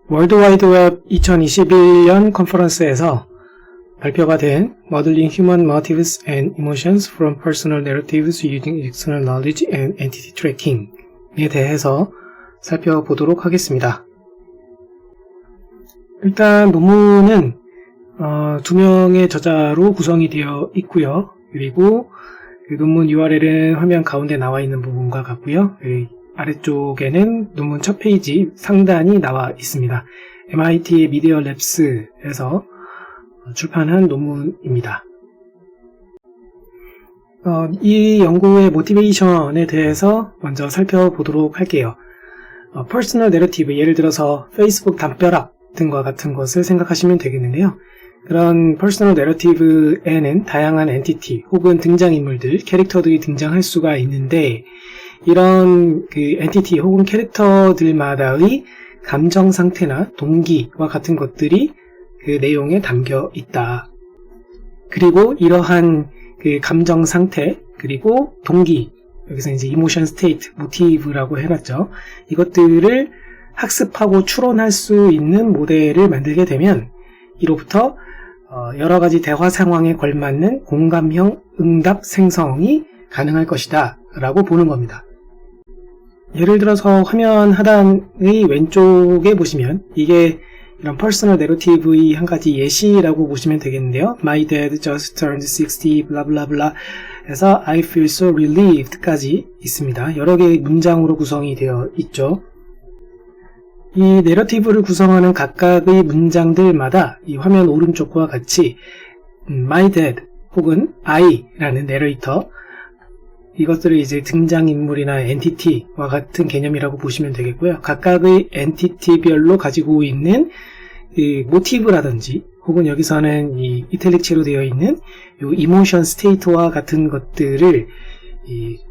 월드와이드 웹 2021년 컨퍼런스에서 발표가 된 Modeling Human Motives and Emotions from Personal Narratives Using External Knowledge and Entity Tracking에 대해서 살펴보도록 하겠습니다. 일단 논문은 2명의 저자로 구성이 되어 있고요. 그리고 그 논문 URL은 화면 가운데 나와 있는 부분과 같고요. 아래쪽에는 논문 첫 페이지 상단이 나와 있습니다. MIT 미디어 랩스에서 출판한 논문입니다. 이 연구의 모티베이션에 대해서 먼저 살펴보도록 할게요. 퍼스널 내러티브, 예를 들어서 페이스북 담벼락 등과 같은 것을 생각하시면 되겠는데요. 그런 퍼스널 내러티브에는 다양한 엔티티 혹은 등장인물들, 캐릭터들이 등장할 수가 있는데 이런 그 엔티티 혹은 캐릭터들마다의 감정 상태나 동기와 같은 것들이 그 내용에 담겨 있다. 그리고 이러한 그 감정 상태 그리고 동기, 여기서 이제 이모션 스테이트, 모티브라고 해놨죠. 이것들을 학습하고 추론할 수 있는 모델을 만들게 되면 이로부터 여러 가지 대화 상황에 걸맞는 공감형 응답 생성이 가능할 것이다 라고 보는 겁니다. 예를 들어서 화면 하단의 왼쪽에 보시면 이게 이런 퍼스널 내러티브의 한 가지 예시라고 보시면 되겠는데요. My dad just turned 60, 블라블라블라 해서 I feel so relieved 까지 있습니다. 여러 개의 문장으로 구성이 되어 있죠. 이 내러티브를 구성하는 각각의 문장들마다 이 화면 오른쪽과 같이 My dad 혹은 I라는 내레이터, 이것들을 이제 등장인물이나 엔티티와 같은 개념이라고 보시면 되겠고요. 각각의 엔티티별로 가지고 있는 이 모티브라든지 혹은 여기서는 이 이탈릭체로 되어 있는 이 이모션 스테이트와 같은 것들을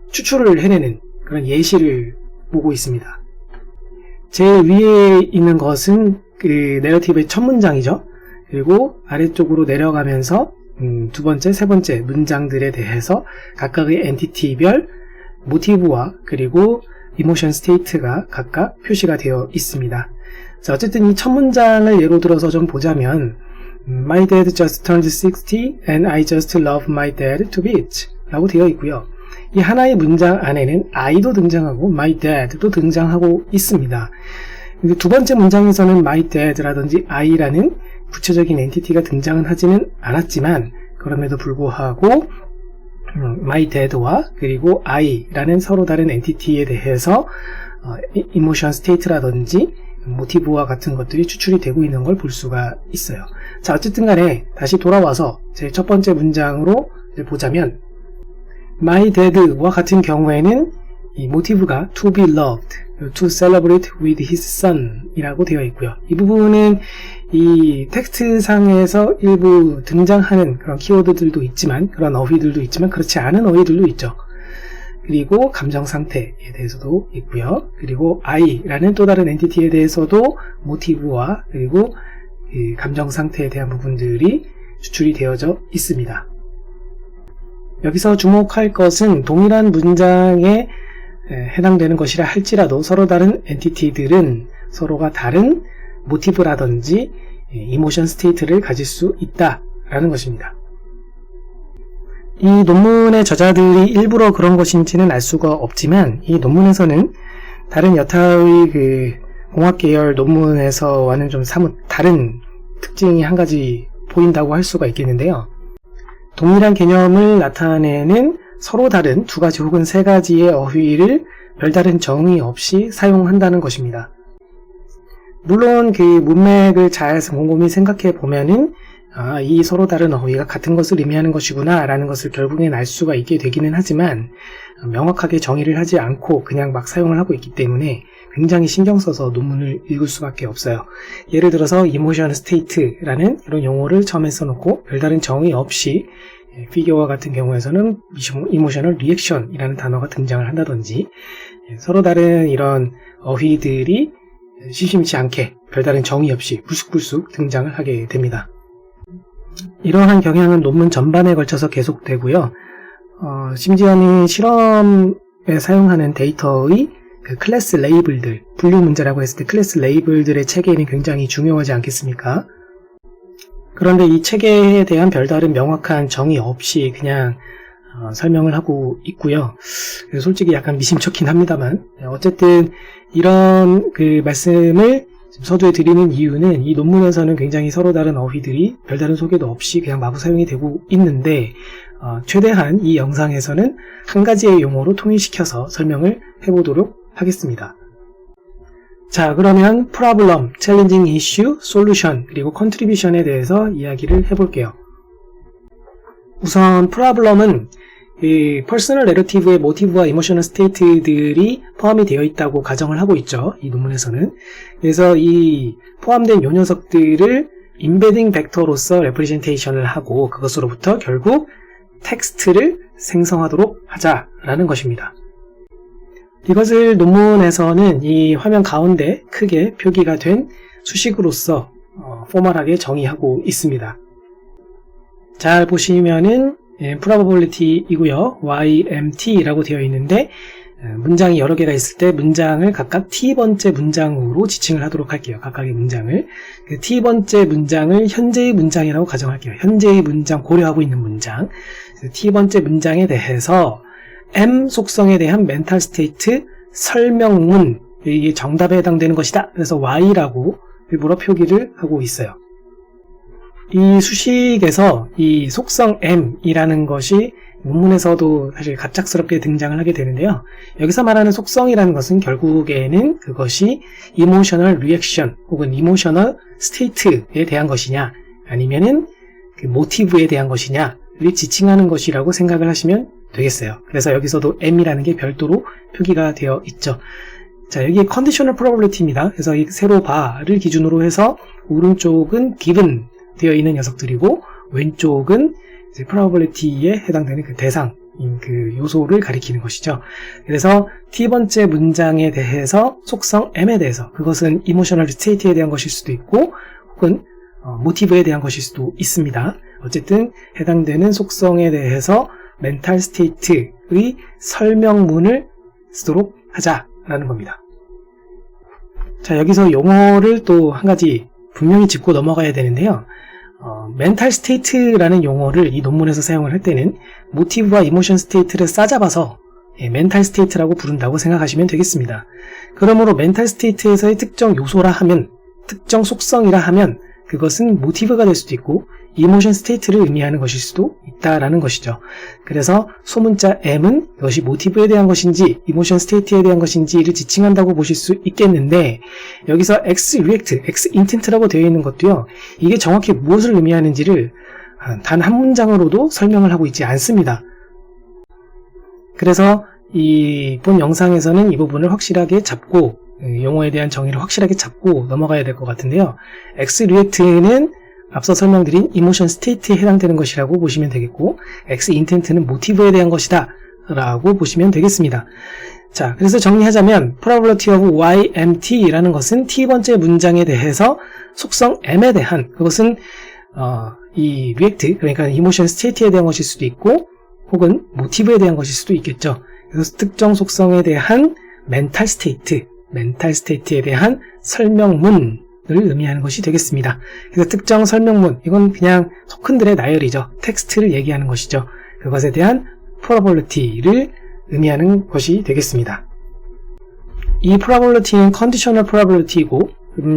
추출을 해내는 그런 예시를 보고 있습니다. 제일 위에 있는 것은 그 내러티브의 첫 문장이죠. 그리고 아래쪽으로 내려가면서 두 번째, 세 번째 문장들에 대해서 각각의 엔티티별 모티브와 그리고 이모션 스테이트가 각각 표시가 되어 있습니다. 자, 어쨌든 이 첫 문장을 예로 들어서 좀 보자면 My dad just turned 60 and I just love my dad to bits 라고 되어 있고요. 이 하나의 문장 안에는 I도 등장하고 My dad도 등장하고 있습니다. 두 번째 문장에서는 My dad라든지 I라는 구체적인 엔티티가 등장은 하지는 않았지만 그럼에도 불구하고 My dad와 그리고 I라는 서로 다른 엔티티에 대해서 이모션 스테이트라든지 모티브와 같은 것들이 추출이 되고 있는 걸 볼 수가 있어요. 자, 어쨌든 간에 다시 돌아와서 제 첫 번째 문장으로 보자면 My dad와 같은 경우에는 이 모티브가 to be loved, to celebrate with his son 이라고 되어 있고요. 이 부분은 이 텍스트상에서 일부 등장하는 그런 키워드들도 있지만, 그런 어휘들도 있지만 그렇지 않은 어휘들도 있죠. 그리고 감정 상태에 대해서도 있고요. 그리고 I라는 또 다른 엔티티에 대해서도 모티브와 그리고 이 감정 상태에 대한 부분들이 추출이 되어져 있습니다. 여기서 주목할 것은 동일한 문장에 해당되는 것이라 할지라도 서로 다른 엔티티들은 서로가 다른 모티브라든지 이모션 스테이트를 가질 수 있다라는 것입니다. 이 논문의 저자들이 일부러 그런 것인지는 알 수가 없지만 이 논문에서는 다른 여타의 그 공학 계열 논문에서와는 좀 사뭇 다른 특징이 한 가지 보인다고 할 수가 있겠는데요. 동일한 개념을 나타내는 서로 다른 두 가지 혹은 세 가지의 어휘를 별다른 정의 없이 사용한다는 것입니다. 물론 그 문맥을 잘 곰곰이 생각해 보면은 이 서로 다른 어휘가 같은 것을 의미하는 것이구나 라는 것을 결국엔 알 수가 있게 되기는 하지만 명확하게 정의를 하지 않고 그냥 막 사용을 하고 있기 때문에 굉장히 신경 써서 논문을 읽을 수밖에 없어요. 예를 들어서 이모션 스테이트라는 이런 용어를 처음에 써놓고 별다른 정의 없이 피겨와 같은 경우에서는 이모셔널 리액션이라는 단어가 등장을 한다든지 서로 다른 이런 어휘들이 심심치 않게 별다른 정의 없이 불쑥불쑥 등장을 하게 됩니다. 이러한 경향은 논문 전반에 걸쳐서 계속되고요. 심지어는 실험에 사용하는 데이터의 그 클래스 레이블들, 분류 문제라고 했을 때 클래스 레이블들의 체계는 굉장히 중요하지 않겠습니까? 그런데 이 체계에 대한 별다른 명확한 정의 없이 그냥 설명을 하고 있고요. 솔직히 약간 미심쩍긴 합니다만, 어쨌든 이런 그 말씀을 서두에 드리는 이유는 이 논문에서는 굉장히 서로 다른 어휘들이 별다른 소개도 없이 그냥 마구 사용이 되고 있는데, 최대한 이 영상에서는 한 가지의 용어로 통일시켜서 설명을 해보도록 하겠습니다. 자, 그러면 problem, challenging issue, solution, 그리고 contribution에 대해서 이야기를 해볼게요. 우선 problem은 이 퍼스널 내러티브의 모티브와 이모셔널 스테이트들이 포함이 되어 있다고 가정을 하고 있죠. 이 논문에서는. 그래서 이 포함된 요 녀석들을 인베딩 벡터로서 레프레젠테이션을 하고 그것으로부터 결국 텍스트를 생성하도록 하자라는 것입니다. 이것을 논문에서는 이 화면 가운데 크게 표기가 된 수식으로서 포멀하게 정의하고 있습니다. 잘 보시면은 probability이고요. YMT라고 되어 있는데 문장이 여러 개가 있을 때 문장을 각각 T번째 문장으로 지칭을 하도록 할게요. 각각의 문장을. 그 T번째 문장을 현재의 문장이라고 가정할게요. 현재의 문장, 고려하고 있는 문장. T번째 문장에 대해서 M 속성에 대한 멘탈 스테이트 설명문, 이게 정답에 해당되는 것이다. 그래서 Y라고 일부러 표기를 하고 있어요. 이 수식에서 이 속성 M이라는 것이 논문에서도 사실 갑작스럽게 등장을 하게 되는데요. 여기서 말하는 속성이라는 것은 결국에는 그것이 emotional reaction 혹은 emotional state에 대한 것이냐 아니면은 그 모티브에 대한 것이냐를 지칭하는 것이라고 생각을 하시면 되겠어요. 그래서 여기서도 M이라는 게 별도로 표기가 되어 있죠. 자, 여기 conditional probability입니다. 그래서 이 세로 바를 기준으로 해서 오른쪽은 given 되어 있는 녀석들이고 왼쪽은 이제 probability에 해당되는 그 대상인 그 요소를 가리키는 것이죠. 그래서 T번째 문장에 대해서 속성 M에 대해서 그것은 emotional state에 대한 것일 수도 있고 혹은 모티브에 대한 것일 수도 있습니다. 어쨌든 해당되는 속성에 대해서 멘탈 스테이트의 설명문을 쓰도록 하자라는 겁니다. 자, 여기서 용어를 또 한 가지 분명히 짚고 넘어가야 되는데요. 멘탈 스테이트라는 용어를 이 논문에서 사용을 할 때는 모티브와 이모션 스테이트를 싸잡아서 멘탈 스테이트라고 부른다고 생각하시면 되겠습니다. 그러므로 멘탈 스테이트에서의 특정 요소라 하면, 특정 속성이라 하면 그것은 모티브가 될 수도 있고 이모션 스테이트를 의미하는 것일 수도 있다라는 것이죠. 그래서 소문자 M은 이것이 모티브에 대한 것인지 이모션 스테이트에 대한 것인지를 지칭한다고 보실 수 있겠는데 여기서 X react, X intent라고 되어 있는 것도요. 이게 정확히 무엇을 의미하는지를 단 한 문장으로도 설명을 하고 있지 않습니다. 그래서 이 본 영상에서는 이 부분을 확실하게 잡고 용어에 대한 정의를 확실하게 잡고 넘어가야 될 것 같은데요. X react는 앞서 설명드린 이모션 스테이트에 해당되는 것이라고 보시면 되겠고 X intent는 모티브에 대한 것이다 라고 보시면 되겠습니다. 자, 그래서 정리하자면 probability of YMT라는 것은 T번째 문장에 대해서 속성 M에 대한 그것은 이 react, 그러니까 이모션 스테이트에 대한 것일 수도 있고 혹은 모티브에 대한 것일 수도 있겠죠. 그래서 특정 속성에 대한 멘탈 스테이트에 대한 설명문을 의미하는 것이 되겠습니다. 그래서 특정 설명문, 이건 그냥 토큰들의 나열이죠. 텍스트를 얘기하는 것이죠. 그것에 대한 probability를 의미하는 것이 되겠습니다. 이 probability는 conditional probability이고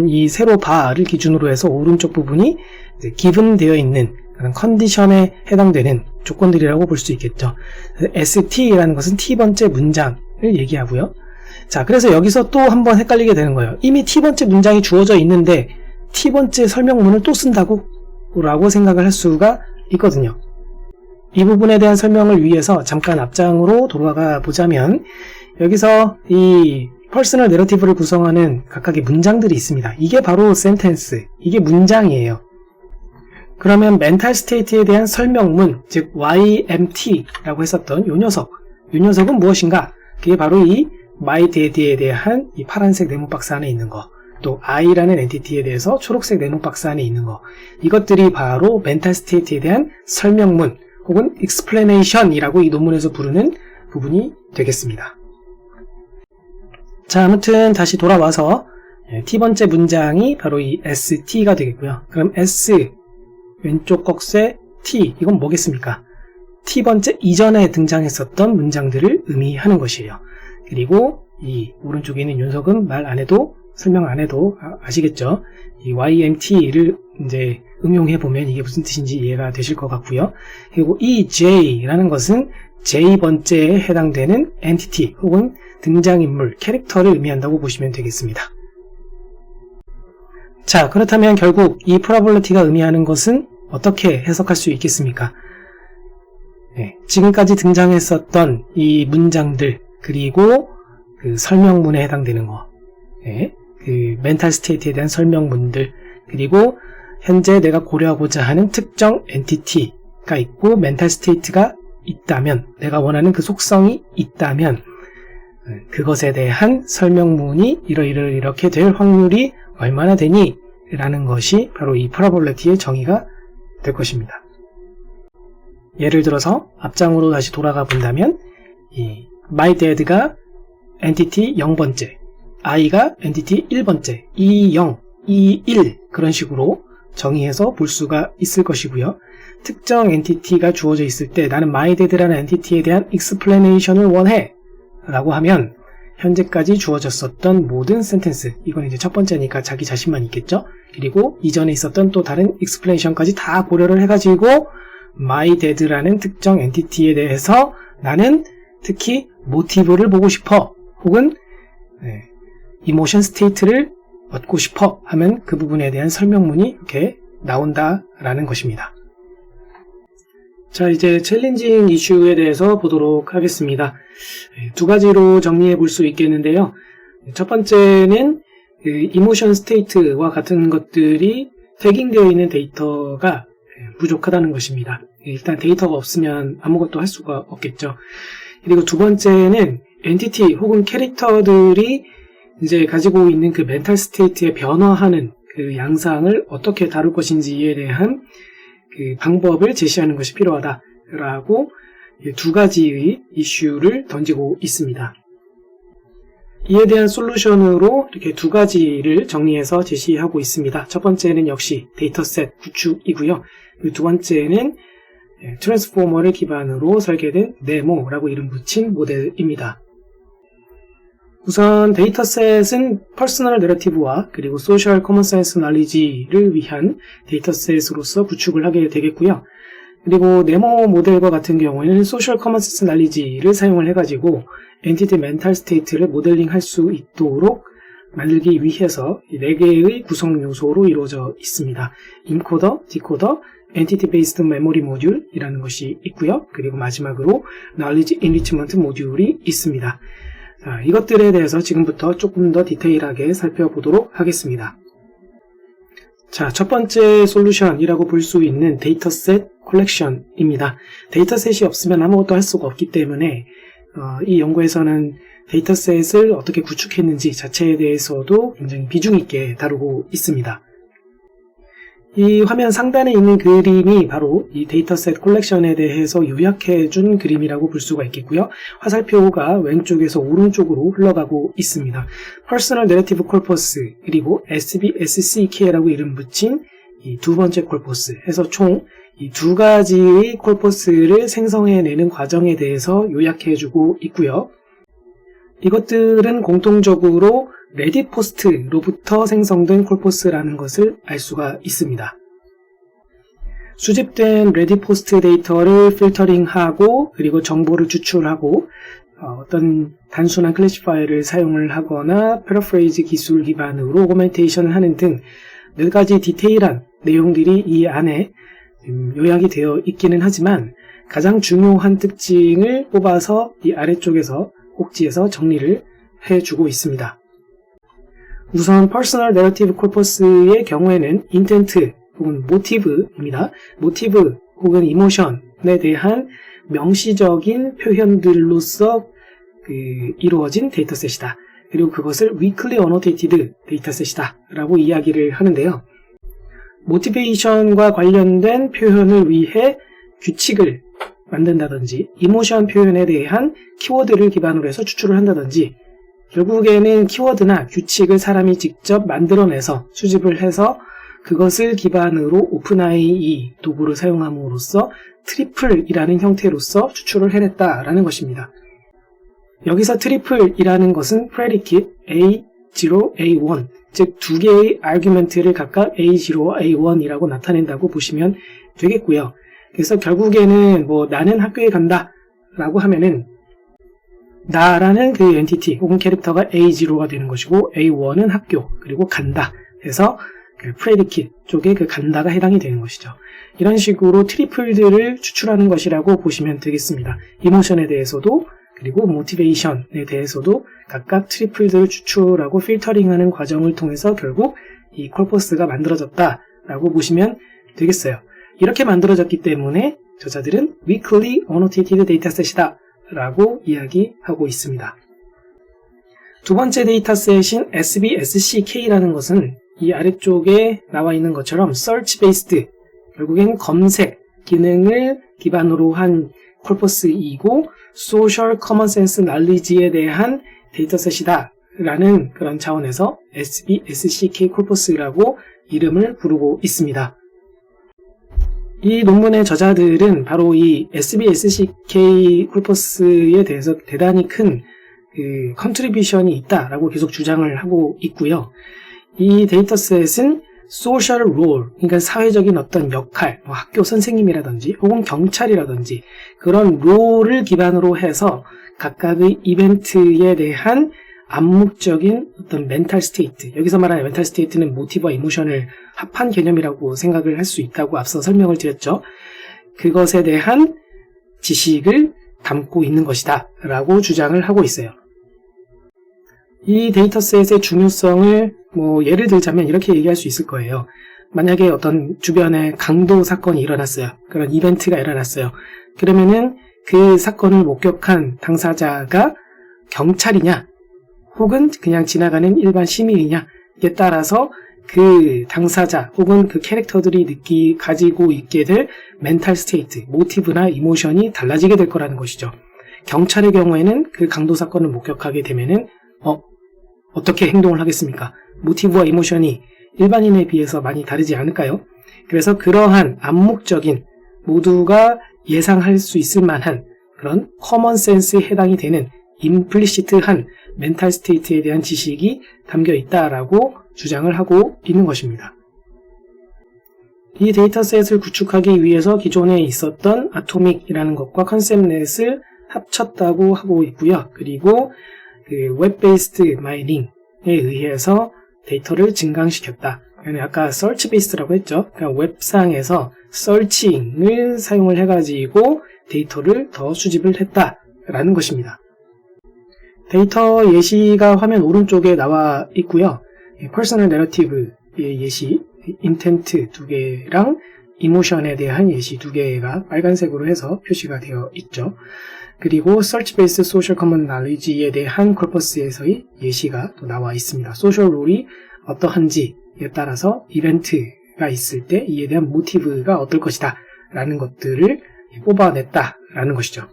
이 세로 바를 기준으로 해서 오른쪽 부분이 이제 given 되어 있는 그런 컨디션에 해당되는 조건들이라고 볼 수 있겠죠. ST라는 것은 T번째 문장을 얘기하고요. 자, 그래서 여기서 또 한번 헷갈리게 되는 거예요. 이미 T번째 문장이 주어져 있는데 T번째 설명문을 또 쓴다고? 라고 생각을 할 수가 있거든요. 이 부분에 대한 설명을 위해서 잠깐 앞장으로 돌아가 보자면 여기서 이 퍼스널 내러티브를 구성하는 각각의 문장들이 있습니다. 이게 바로 센텐스, 이게 문장이에요. 그러면 멘탈 스테이트에 대한 설명문, 즉 YMT라고 했었던 요 녀석은 무엇인가? 그게 바로 이 my daddy에 대한 이 파란색 네모 박스 안에 있는 거, 또 I라는 엔티티에 대해서 초록색 네모 박스 안에 있는 거, 이것들이 바로 멘탈 스테이트에 대한 설명문 혹은 explanation이라고 이 논문에서 부르는 부분이 되겠습니다. 자, 아무튼 다시 돌아와서 T번째 문장이 바로 이 ST가 되겠고요. 그럼 S 왼쪽 꺽쇠 T 이건 뭐겠습니까? T번째 이전에 등장했었던 문장들을 의미하는 것이에요. 그리고 이 오른쪽에 있는 윤석은 말 안 해도 설명 안 해도 아시겠죠? 이 YMT를 이제 응용해 보면 이게 무슨 뜻인지 이해가 되실 것 같고요. 그리고 이 J라는 것은 J번째에 해당되는 entity 혹은 등장인물, 캐릭터를 의미한다고 보시면 되겠습니다. 자, 그렇다면 결국 이 probability가 의미하는 것은 어떻게 해석할 수 있겠습니까? 지금까지 등장했었던 이 문장들 그리고 그 설명문에 해당되는 거, 그 멘탈 스테이트에 대한 설명문들 그리고 현재 내가 고려하고자 하는 특정 엔티티가 있고 멘탈 스테이트가 있다면 내가 원하는 그 속성이 있다면 그것에 대한 설명문이 이렇게 될 확률이 얼마나 되니? 라는 것이 바로 이 probability의 정의가 될 것입니다. 예를 들어서 앞장으로 다시 돌아가 본다면 이 my dad가 엔티티 0번째, I가 엔티티 1번째, E0, E1 그런 식으로 정의해서 볼 수가 있을 것이고요. 특정 엔티티가 주어져 있을 때 나는 my dad라는 엔티티에 대한 explanation을 원해 라고 하면 현재까지 주어졌었던 모든 센텐스, 이건 이제 첫 번째니까 자기 자신만 있겠죠. 그리고 이전에 있었던 또 다른 explanation까지 다 고려를 해가지고 my dad라는 특정 엔티티에 대해서 나는 특히 모티브를 보고 싶어 혹은 이모션 스테이트를 얻고 싶어 하면 그 부분에 대한 설명문이 이렇게 나온다라는 것입니다. 자, 이제 챌린징 이슈에 대해서 보도록 하겠습니다. 두 가지로 정리해 볼 수 있겠는데요. 첫 번째는 이모션 스테이트와 같은 것들이 태깅되어 있는 데이터가 부족하다는 것입니다. 일단 데이터가 없으면 아무것도 할 수가 없겠죠. 그리고 두 번째는 엔티티 혹은 캐릭터들이 이제 가지고 있는 그 멘탈 스테이트에 변화하는 그 양상을 어떻게 다룰 것인지에 대한 그 방법을 제시하는 것이 필요하다라고 두 가지의 이슈를 던지고 있습니다. 이에 대한 솔루션으로 이렇게 두 가지를 정리해서 제시하고 있습니다. 첫 번째는 역시 데이터셋 구축이고요. 두 번째는 트랜스포머를 기반으로 설계된 네모라고 이름 붙인 모델입니다. 우선 데이터셋은 퍼스널 내러티브와 그리고 소셜 커먼센스 날리지를 위한 데이터셋으로서 구축을 하게 되겠고요. 그리고 네모 모델과 같은 경우에는 소셜 커먼센스 날리지를 사용을 해가지고 엔티티 멘탈 스테이트를 모델링 할 수 있도록 만들기 위해서 4개의 구성 요소로 이루어져 있습니다. 인코더, 디코더, 엔티티 베이스드 메모리 모듈이라는 것이 있고요. 그리고 마지막으로 knowledge enrichment 모듈이 있습니다. 자, 이것들에 대해서 지금부터 조금 더 디테일하게 살펴보도록 하겠습니다. 자, 첫 번째 솔루션이라고 볼 수 있는 데이터셋 컬렉션입니다. 데이터셋이 없으면 아무것도 할 수가 없기 때문에 이 연구에서는 데이터셋을 어떻게 구축했는지 자체에 대해서도 굉장히 비중 있게 다루고 있습니다. 이 화면 상단에 있는 그림이 바로 이 데이터셋 컬렉션에 대해서 요약해준 그림이라고 볼 수가 있겠고요. 화살표가 왼쪽에서 오른쪽으로 흘러가고 있습니다. Personal Narrative Corpus 그리고 SBSCK라고 이름 붙인 이 두 번째 콜포스 해서 총 이 두 가지의 콜포스를 생성해내는 과정에 대해서 요약해주고 있고요. 이것들은 공통적으로 레디포스트로부터 생성된 콜포스라는 것을 알 수가 있습니다. 수집된 레디포스트 데이터를 필터링하고 그리고 정보를 추출하고 어떤 단순한 클래시파이어를 사용을 하거나 패러프레이즈 기술 기반으로 오거멘테이션을 하는 등 몇 가지 디테일한 내용들이 이 안에 요약이 되어 있기는 하지만 가장 중요한 특징을 뽑아서 이 아래쪽에서 꼭지에서 정리를 해주고 있습니다. 우선 Personal Narrative Corpus의 경우에는 인텐트 혹은 모티브입니다. 모티브 혹은 이모션에 대한 명시적인 표현들로서 이루어진 데이터셋이다. 그리고 그것을 Weakly Annotated 데이터셋이다 라고 이야기를 하는데요. 모티베이션과 관련된 표현을 위해 규칙을 만든다든지 이모션 표현에 대한 키워드를 기반으로 해서 추출을 한다든지 결국에는 키워드나 규칙을 사람이 직접 만들어내서 수집을 해서 그것을 기반으로 오픈AI 이 도구를 사용함으로써 트리플이라는 형태로서 추출을 해냈다라는 것입니다. 여기서 트리플이라는 것은 predicate A0, A1, 즉 두 개의 argument를 각각 A0, A1이라고 나타낸다고 보시면 되겠고요. 그래서 결국에는 나는 학교에 간다 라고 하면은 나라는 그 엔티티 혹은 캐릭터가 A0가 되는 것이고 A1은 학교 그리고 간다 해서 그 predicate 쪽에 그 간다가 해당이 되는 것이죠. 이런 식으로 트리플들을 추출하는 것이라고 보시면 되겠습니다. 이모션에 대해서도 그리고 모티베이션에 대해서도 각각 트리플들을 추출하고 필터링하는 과정을 통해서 결국 이 콜포스가 만들어졌다라고 보시면 되겠어요. 이렇게 만들어졌기 때문에 저자들은 weakly annotated dataset이다 라고 이야기하고 있습니다. 두 번째 데이터셋인 SBSCK라는 것은 이 아래쪽에 나와 있는 것처럼 search based, 결국엔 검색 기능을 기반으로 한 콜포스이고 social common sense knowledge에 대한 데이터셋이다 라는 그런 차원에서 SBSCK 콜포스라고 이름을 부르고 있습니다. 이 논문의 저자들은 바로 이 SBSCK 콜포스에 대해서 대단히 큰 컨트리뷰션이 있다라고 계속 주장을 하고 있고요. 이 데이터셋은 소셜 롤, 그러니까 사회적인 어떤 역할, 학교 선생님이라든지 혹은 경찰이라든지 그런 롤을 기반으로 해서 각각의 이벤트에 대한 암묵적인 어떤 멘탈 스테이트, 여기서 말하는 멘탈 스테이트는 모티브와 이모션을 합한 개념이라고 생각을 할 수 있다고 앞서 설명을 드렸죠. 그것에 대한 지식을 담고 있는 것이다 라고 주장을 하고 있어요. 이 데이터셋의 중요성을 예를 들자면 이렇게 얘기할 수 있을 거예요. 만약에 어떤 주변에 강도 사건이 일어났어요. 그런 이벤트가 일어났어요. 그러면은 그 사건을 목격한 당사자가 경찰이냐 혹은 그냥 지나가는 일반 시민이냐에 따라서 그 당사자 혹은 그 캐릭터들이 가지고 있게 될 멘탈 스테이트, 모티브나 이모션이 달라지게 될 거라는 것이죠. 경찰의 경우에는 그 강도 사건을 목격하게 되면은 어떻게 행동을 하겠습니까? 모티브와 이모션이 일반인에 비해서 많이 다르지 않을까요? 그래서 그러한 암묵적인 모두가 예상할 수 있을 만한 그런 커먼 센스에 해당이 되는 임플리시트한 멘탈 스테이트에 대한 지식이 담겨 있다라고 주장을 하고 있는 것입니다. 이 데이터셋을 구축하기 위해서 기존에 있었던 아토믹이라는 것과 컨셉넷을 합쳤다고 하고 있고요. 그리고 웹 베이스드 마이닝에 의해서 데이터를 증강시켰다. 아까 search based라고 했죠. 그러니까 웹상에서 searching을 사용을 해가지고 데이터를 더 수집을 했다라는 것입니다. 데이터 예시가 화면 오른쪽에 나와 있고요. 퍼스널 내러티브의 예시, 인텐트 2개랑 이모션에 대한 예시 2개가 빨간색으로 해서 표시가 되어 있죠. 그리고 Search Based Social Common Knowledge에 대한 콜퍼스에서의 예시가 또 나와 있습니다. 소셜 롤이 어떠한지에 따라서 이벤트가 있을 때 이에 대한 모티브가 어떨 것이다 라는 것들을 뽑아냈다라는 것이죠.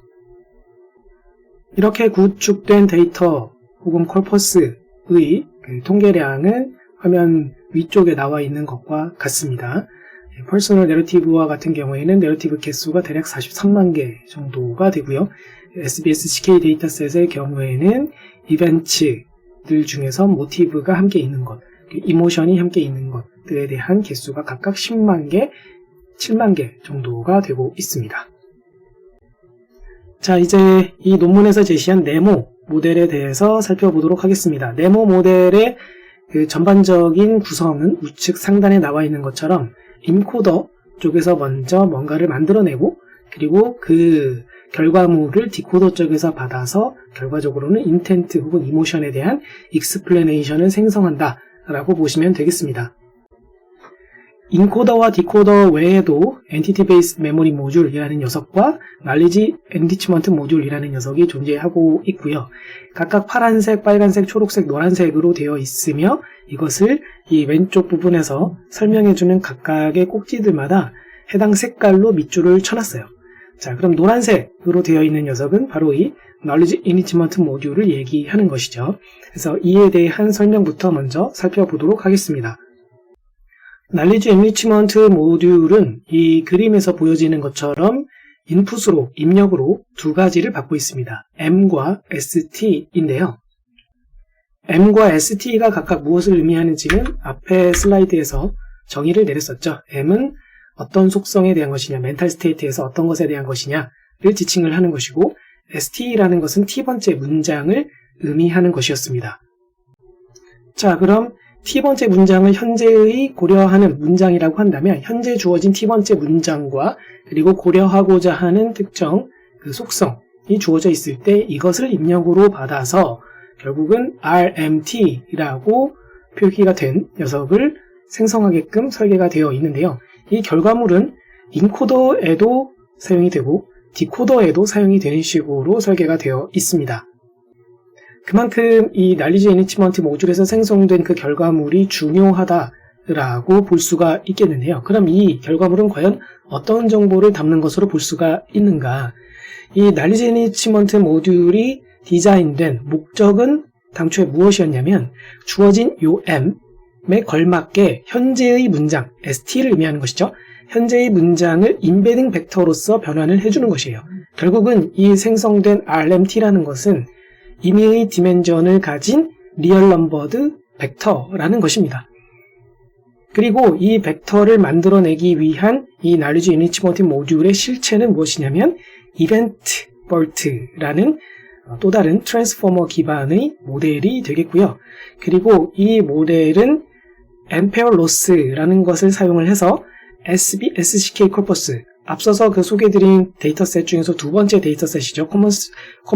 이렇게 구축된 데이터 혹은 콜퍼스의 통계량은 화면 위쪽에 나와 있는 것과 같습니다. 퍼스널 내러티브와 같은 경우에는 내러티브 개수가 대략 43만 개 정도가 되고요. SBSCK 데이터셋의 경우에는 이벤트들 중에서 모티브가 함께 있는 것, 이모션이 함께 있는 것들에 대한 개수가 각각 10만 개, 7만 개 정도가 되고 있습니다. 자, 이제 이 논문에서 제시한 네모 모델에 대해서 살펴보도록 하겠습니다. 네모 모델의 그 전반적인 구성은 우측 상단에 나와 있는 것처럼 인코더 쪽에서 먼저 뭔가를 만들어내고 그리고 그 결과물을 디코더 쪽에서 받아서 결과적으로는 인텐트 혹은 이모션에 대한 익스플레네이션을 생성한다 라고 보시면 되겠습니다. 인코더와 디코더 외에도 엔티티 베이스 메모리 모듈이라는 녀석과 knowledge enrichment 모듈이라는 녀석이 존재하고 있고요. 각각 파란색, 빨간색, 초록색, 노란색으로 되어 있으며 이것을 이 왼쪽 부분에서 설명해주는 각각의 꼭지들마다 해당 색깔로 밑줄을 쳐놨어요. 자, 그럼 노란색으로 되어 있는 녀석은 바로 이 Knowledge Enrichment 모듈을 얘기하는 것이죠. 그래서 이에 대한 설명부터 먼저 살펴보도록 하겠습니다. Knowledge Enrichment 모듈은 이 그림에서 보여지는 것처럼 인풋으로, 입력으로 두 가지를 받고 있습니다. M과 ST인데요. M과 ST가 각각 무엇을 의미하는지는 앞에 슬라이드에서 정의를 내렸었죠. M은 어떤 속성에 대한 것이냐, 멘탈 스테이트에서 어떤 것에 대한 것이냐를 지칭을 하는 것이고, ST라는 것은 T번째 문장을 의미하는 것이었습니다. 자, 그럼 T번째 문장을 현재의 고려하는 문장이라고 한다면 현재 주어진 T번째 문장과 그리고 고려하고자 하는 특정 그 속성이 주어져 있을 때 이것을 입력으로 받아서 결국은 RMT라고 표기가 된 녀석을 생성하게끔 설계가 되어 있는데요. 이 결과물은 인코더에도 사용이 되고 디코더에도 사용이 되는 식으로 설계가 되어 있습니다. 그만큼 이 Knowledge Enrichment 모듈에서 생성된 그 결과물이 중요하다라고 볼 수가 있겠는데요. 그럼 이 결과물은 과연 어떤 정보를 담는 것으로 볼 수가 있는가? 이 Knowledge Enrichment 모듈이 디자인된 목적은 당초에 무엇이었냐면 주어진 요 M에 걸맞게 현재의 문장, ST를 의미하는 것이죠. 현재의 문장을 인베딩 벡터로서 변환을 해주는 것이에요. 결국은 이 생성된 RMT라는 것은 임의의 디멘전을 가진 리얼 넘버드 벡터라는 것입니다. 그리고 이 벡터를 만들어내기 위한 이 Knowledge Enrichment 모듈의 실체는 무엇이냐면 Event BERT라는 또 다른 트랜스포머 기반의 모델이 되겠고요. 그리고 이 모델은 Ampere Loss라는 것을 사용을 해서 SCK corpus, 앞서서 그 소개드린 데이터셋 중에서 두 번째 데이터셋이죠. Common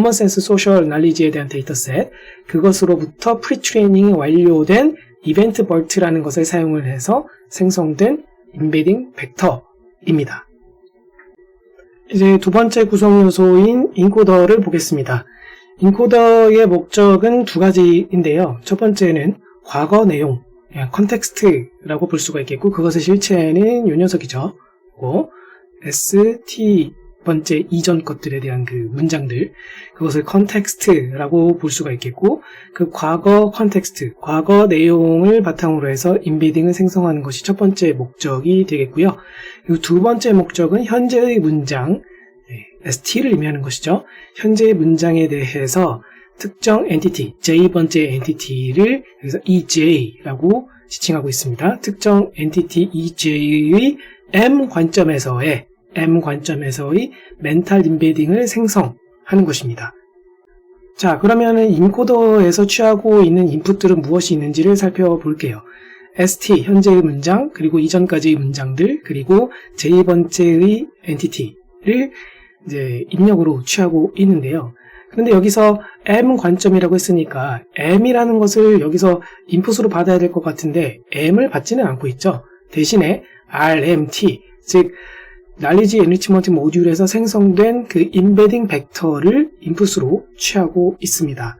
Sense Social Knowledge에 대한 데이터셋, 그것으로부터 프리트레이닝이 완료된 Event BERT라는 것을 사용을 해서 생성된 인베딩 벡터입니다. 이제 두 번째 구성 요소인 인코더를 보겠습니다. 인코더의 목적은 두 가지인데요. 첫 번째는 과거 내용, 컨텍스트라고 볼 수가 있겠고, 그것의 실체는 요 녀석이죠. ST 번째 이전 것들에 대한 그 문장들, 그것을 컨텍스트라고 볼 수가 있겠고, 그 과거 컨텍스트, 과거 내용을 바탕으로 해서 인베딩을 생성하는 것이 첫 번째 목적이 되겠고요. 이 두 번째 목적은 현재의 문장, ST를 의미하는 것이죠. 현재의 문장에 대해서 특정 엔티티, J번째 엔티티를 여기서 EJ라고 지칭하고 있습니다. 특정 엔티티 EJ의 M 관점에서의 멘탈 인베딩을 생성하는 것입니다. 자, 그러면은 인코더에서 취하고 있는 인풋들은 무엇이 있는지를 살펴볼게요. ST, 현재의 문장, 그리고 이전까지의 문장들, 그리고 J번째의 엔티티를 이제 입력으로 취하고 있는데요. 그런데 여기서 M 관점이라고 했으니까 M이라는 것을 여기서 인풋으로 받아야 될 것 같은데 M을 받지는 않고 있죠. 대신에 RMT, 즉 Knowledge Enrichment 모듈에서 생성된 그 인베딩 벡터를 인풋으로 취하고 있습니다.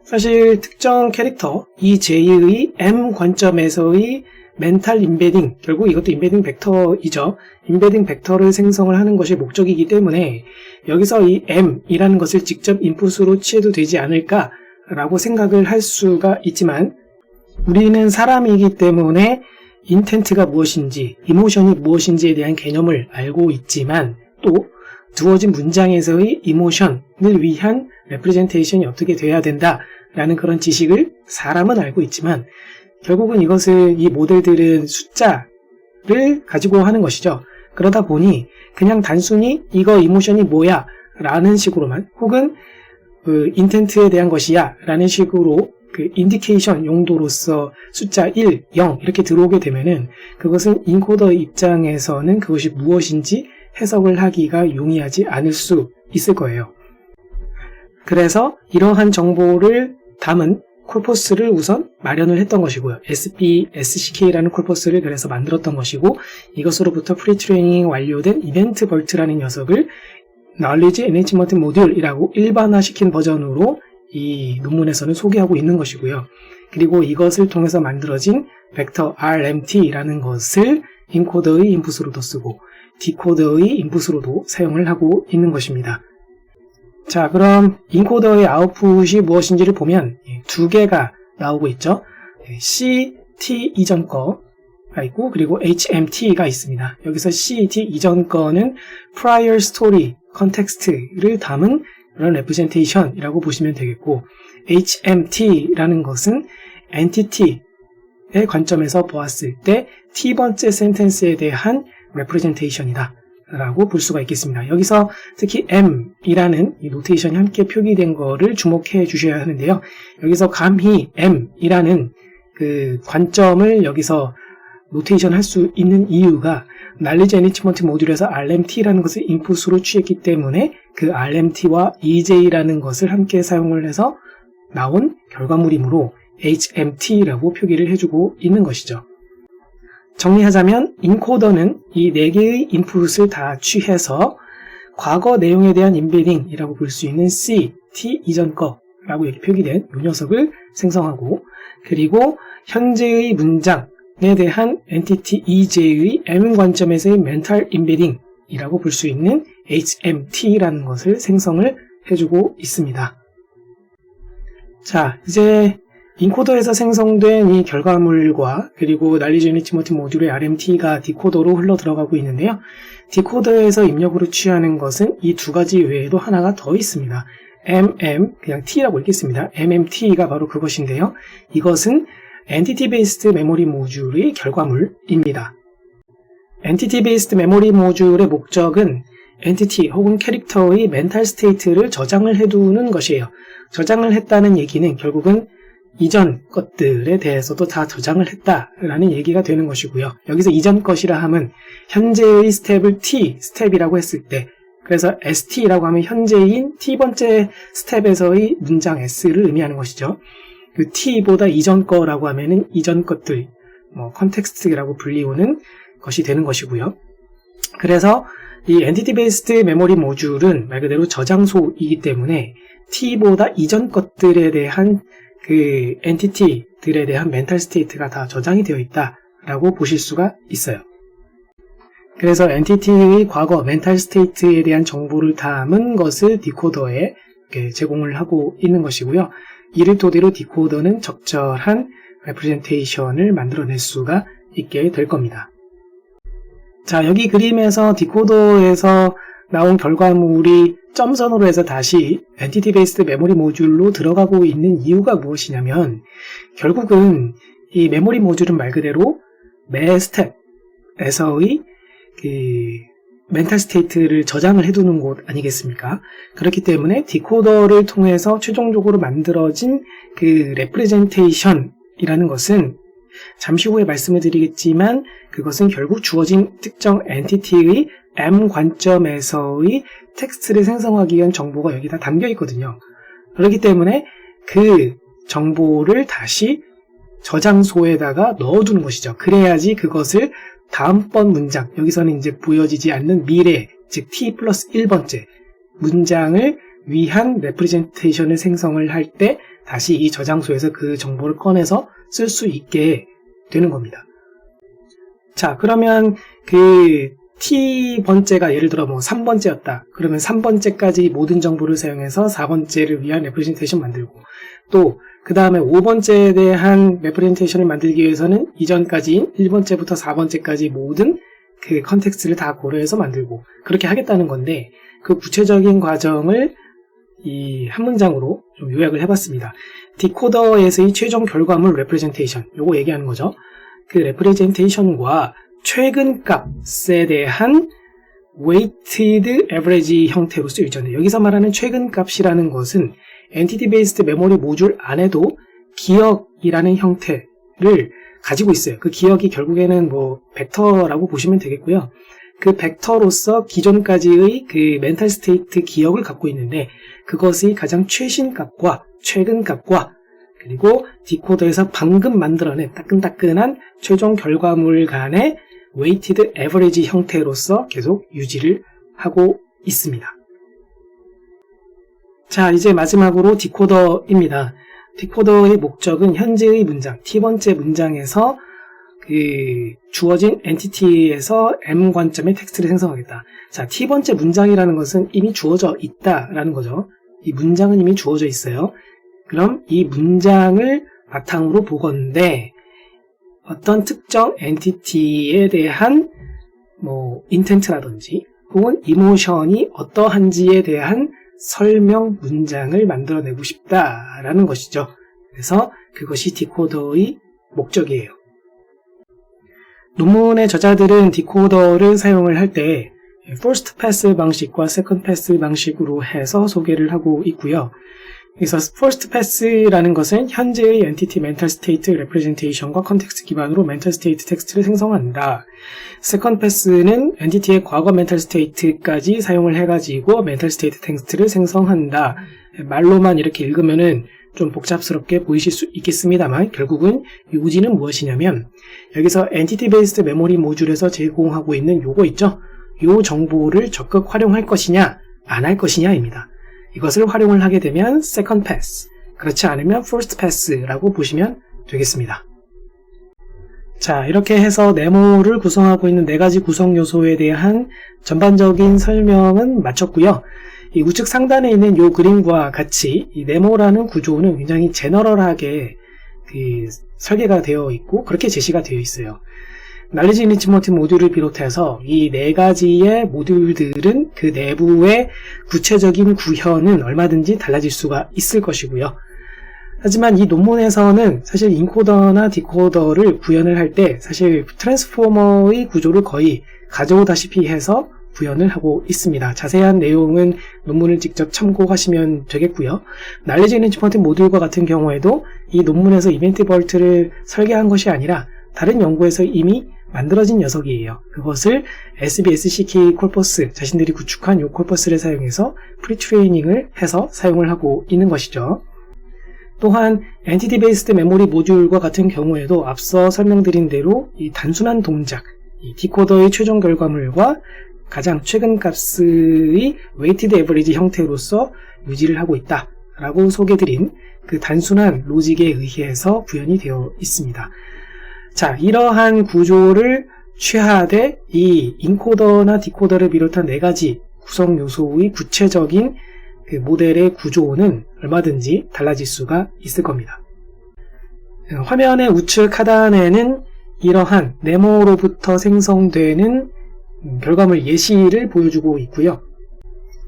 사실 특정 캐릭터 EJ의 M 관점에서의 멘탈 인베딩, 결국 이것도 인베딩 벡터이죠. 인베딩 벡터를 생성을 하는 것이 목적이기 때문에 여기서 이 M이라는 것을 직접 인풋으로 취해도 되지 않을까라고 생각을 할 수가 있지만, 우리는 사람이기 때문에 인텐트가 무엇인지, 이모션이 무엇인지에 대한 개념을 알고 있지만, 또 주어진 문장에서의 이모션을 위한 레프레젠테이션이 어떻게 돼야 된다라는 그런 지식을 사람은 알고 있지만, 결국은 이것을 이 모델들은 숫자를 가지고 하는 것이죠. 그러다 보니 그냥 단순히 이거 이모션이 뭐야 라는 식으로만, 혹은 그 인텐트에 대한 것이야 라는 식으로 그 인디케이션 용도로서 숫자 1, 0 이렇게 들어오게 되면은 그것은 인코더의 입장에서는 그것이 무엇인지 해석을 하기가 용이하지 않을 수 있을 거예요. 그래서 이러한 정보를 담은 콜포스를 우선 마련을 했던 것이고요. SCK라는 콜포스를 그래서 만들었던 것이고, 이것으로부터 프리트레이닝이 완료된 이벤트 벌트라는 녀석을 Knowledge Enrichment 모듈이라고 일반화시킨 버전으로 이 논문에서는 소개하고 있는 것이고요. 그리고 이것을 통해서 만들어진 벡터 RMT라는 것을 인코더의 인풋으로도 쓰고, 디코더의 인풋으로도 사용을 하고 있는 것입니다. 자, 그럼 인코더의 아웃풋이 무엇인지를 보면 두 개가 나오고 있죠. C, T 이전 거가 있고 그리고 HMT가 있습니다. 여기서 C, T 이전 거는 prior story, context를 담은 그런 representation이라고 보시면 되겠고 HMT라는 것은 entity의 관점에서 보았을 때 T번째 센텐스에 대한 representation이다 라고 볼 수가 있겠습니다. 여기서 특히 M이라는 이 노테이션이 함께 표기된 거를 주목해 주셔야 하는데요. 여기서 감히 M이라는 그 관점을 여기서 노테이션 할 수 있는 이유가 Knowledge Enrichment 모듈에서 RMT라는 것을 인풋으로 취했기 때문에 그 RMT와 EJ라는 것을 함께 사용을 해서 나온 결과물이므로 HMT라고 표기를 해주고 있는 것이죠. 정리하자면 인코더는 이 4개의 인풋을 다 취해서 과거 내용에 대한 인베딩이라고 볼 수 있는 C, T 이전 거라고 이렇게 표기된 이 녀석을 생성하고 그리고 현재의 문장에 대한 엔티티 EJ의 M 관점에서의 멘탈 인베딩이라고 볼 수 있는 HMT라는 것을 생성을 해주고 있습니다. 자, 이제 인코더에서 생성된 이 결과물과 그리고 Knowledge Enrichment 모듈의 RMT가 디코더로 흘러 들어가고 있는데요. 디코더에서 입력으로 취하는 것은 이 두 가지 외에도 하나가 더 있습니다. 그냥 T라고 읽겠습니다. MMT가 바로 그것인데요. 이것은 Entity Based Memory 모듈의 결과물입니다. Entity Based Memory 모듈의 목적은 엔티티 혹은 캐릭터의 멘탈 스테이트를 저장을 해두는 것이에요. 저장을 했다는 얘기는 결국은 이전 것들에 대해서도 다 저장을 했다라는 얘기가 되는 것이고요. 여기서 이전 것이라 함은 현재의 스텝을 T 스텝이라고 했을 때 그래서 ST라고 하면 현재인 T번째 스텝에서의 문장 S를 의미하는 것이죠. 그 T보다 이전 거라고 하면은 이전 것들, 컨텍스트라고 불리우는 것이 되는 것이고요. 그래서 이 엔티티 베이스드 메모리 모듈은 말 그대로 저장소이기 때문에 T보다 이전 것들에 대한 그 엔티티들에 대한 멘탈 스테이트가 다 저장이 되어 있다라고 보실 수가 있어요. 그래서 엔티티의 과거 멘탈 스테이트에 대한 정보를 담은 것을 디코더에 제공을 하고 있는 것이고요. 이를 토대로 디코더는 적절한 레프레젠테이션을 만들어낼 수가 있게 될 겁니다. 자, 여기 그림에서 디코더에서 나온 결과물이 점선으로 해서 다시 엔티티 베이스드 메모리 모듈로 들어가고 있는 이유가 무엇이냐면 결국은 이 메모리 모듈은 말 그대로 매 스텝에서의 그 멘탈 스테이트를 저장을 해두는 곳 아니겠습니까? 그렇기 때문에 디코더를 통해서 최종적으로 만들어진 그 레프레젠테이션이라는 것은 잠시 후에 말씀을 드리겠지만 그것은 결국 주어진 특정 엔티티의 M 관점에서의 텍스트를 생성하기 위한 정보가 여기다 담겨 있거든요. 그렇기 때문에 그 정보를 다시 저장소에다가 넣어두는 것이죠. 그래야지 그것을 다음번 문장, 여기서는 이제 보여지지 않는 미래, 즉 T 플러스 1번째 문장을 위한 레프레젠테이션을 생성을 할 때 다시 이 저장소에서 그 정보를 꺼내서 쓸 수 있게 되는 겁니다. 자, 그러면 그 T번째가 예를 들어 3번째였다. 그러면 3번째까지 모든 정보를 사용해서 4번째를 위한 레프레젠테이션 만들고 또 그 다음에 5번째에 대한 레프레젠테이션을 만들기 위해서는 이전까지인 1번째부터 4번째까지 모든 그 컨텍스트를 다 고려해서 만들고 그렇게 하겠다는 건데 그 구체적인 과정을 이 한 문장으로 좀 요약을 해봤습니다. 디코더에서의 최종 결과물 레프레젠테이션, 요거 얘기하는 거죠. 그 레프레젠테이션과 최근 값에 대한 weighted average 형태로 쓰여있잖아요. 여기서 말하는 최근 값이라는 것은 엔티티 베이스드 메모리 모듈 안에도 기억이라는 형태를 가지고 있어요. 그 기억이 결국에는 벡터라고 보시면 되겠고요. 그 벡터로서 기존까지의 그 멘탈 스테이트 기억을 갖고 있는데 그것의 가장 최신 값과 최근 값과 그리고 디코더에서 방금 만들어낸 따끈따끈한 최종 결과물 간의 weighted average 형태로서 계속 유지를 하고 있습니다. 자, 이제 마지막으로 디코더입니다. 디코더의 목적은 현재의 문장, T번째 문장에서 주어진 엔티티에서 m 관점의 텍스트를 생성하겠다. 자, t번째 문장이라는 것은 이미 주어져 있다라는 거죠. 이 문장은 이미 주어져 있어요. 그럼 이 문장을 바탕으로 보건대 어떤 특정 엔티티에 대한 인텐트라든지 혹은 이모션이 어떠한지에 대한 설명 문장을 만들어내고 싶다라는 것이죠. 그래서 그것이 디코더의 목적이에요. 논문의 저자들은 디코더를 사용을 할 때 first pass 방식과 second pass 방식으로 해서 소개를 하고 있고요. 그래서 first pass라는 것은 현재의 엔티티 멘탈 스테이트 레프레젠테이션과 컨텍스트 기반으로 멘탈 스테이트 텍스트를 생성한다. second pass는 엔티티의 과거 멘탈 스테이트까지 사용을 해가지고 멘탈 스테이트 텍스트를 생성한다. 말로만 이렇게 읽으면은 좀 복잡스럽게 보이실 수 있겠습니다만 결국은 요지는 무엇이냐면 여기서 엔티티 베이스드 메모리 모듈에서 제공하고 있는 요거 있죠? 요 정보를 적극 활용할 것이냐 안 할 것이냐입니다. 이것을 활용을 하게 되면 second pass, 그렇지 않으면 first pass라고 보시면 되겠습니다. 자, 이렇게 해서 네모를 구성하고 있는 4가지 구성 요소에 대한 전반적인 설명은 마쳤고요. 이 우측 상단에 있는 이 그림과 같이 이 네모라는 구조는 굉장히 제너럴하게 설계가 되어 있고 그렇게 제시가 되어 있어요. 날리지 인리치먼트 모듈을 비롯해서 이 4가지의 모듈들은 그 내부의 구체적인 구현은 얼마든지 달라질 수가 있을 것이고요. 하지만 이 논문에서는 사실 인코더나 디코더를 구현을 할 때 사실 트랜스포머의 구조를 거의 가져오다시피 해서 구현을 하고 있습니다. 자세한 내용은 논문을 직접 참고하시면 되겠고요. 날리지 인리치먼트 모듈과 같은 경우에도 이 논문에서 이벤트 벌트를 설계한 것이 아니라 다른 연구에서 이미 만들어진 녀석이에요. 그것을 SBSCK 콜퍼스, 자신들이 구축한 이 콜퍼스를 사용해서 프리트레이닝을 해서 사용을 하고 있는 것이죠. 또한 엔티티 베이스드 메모리 모듈과 같은 경우에도 앞서 설명드린 대로 이 단순한 동작, 이 디코더의 최종 결과물과 가장 최근 값의 웨이티드 에버리지 형태로서 유지를 하고 있다 라고 소개드린 그 단순한 로직에 의해서 구현이 되어 있습니다. 자, 이러한 구조를 취하되 이 인코더나 디코더를 비롯한 4가지 구성 요소의 구체적인 그 모델의 구조는 얼마든지 달라질 수가 있을 겁니다. 화면의 우측 하단에는 이러한 네모로부터 생성되는 결과물 예시를 보여주고 있고요.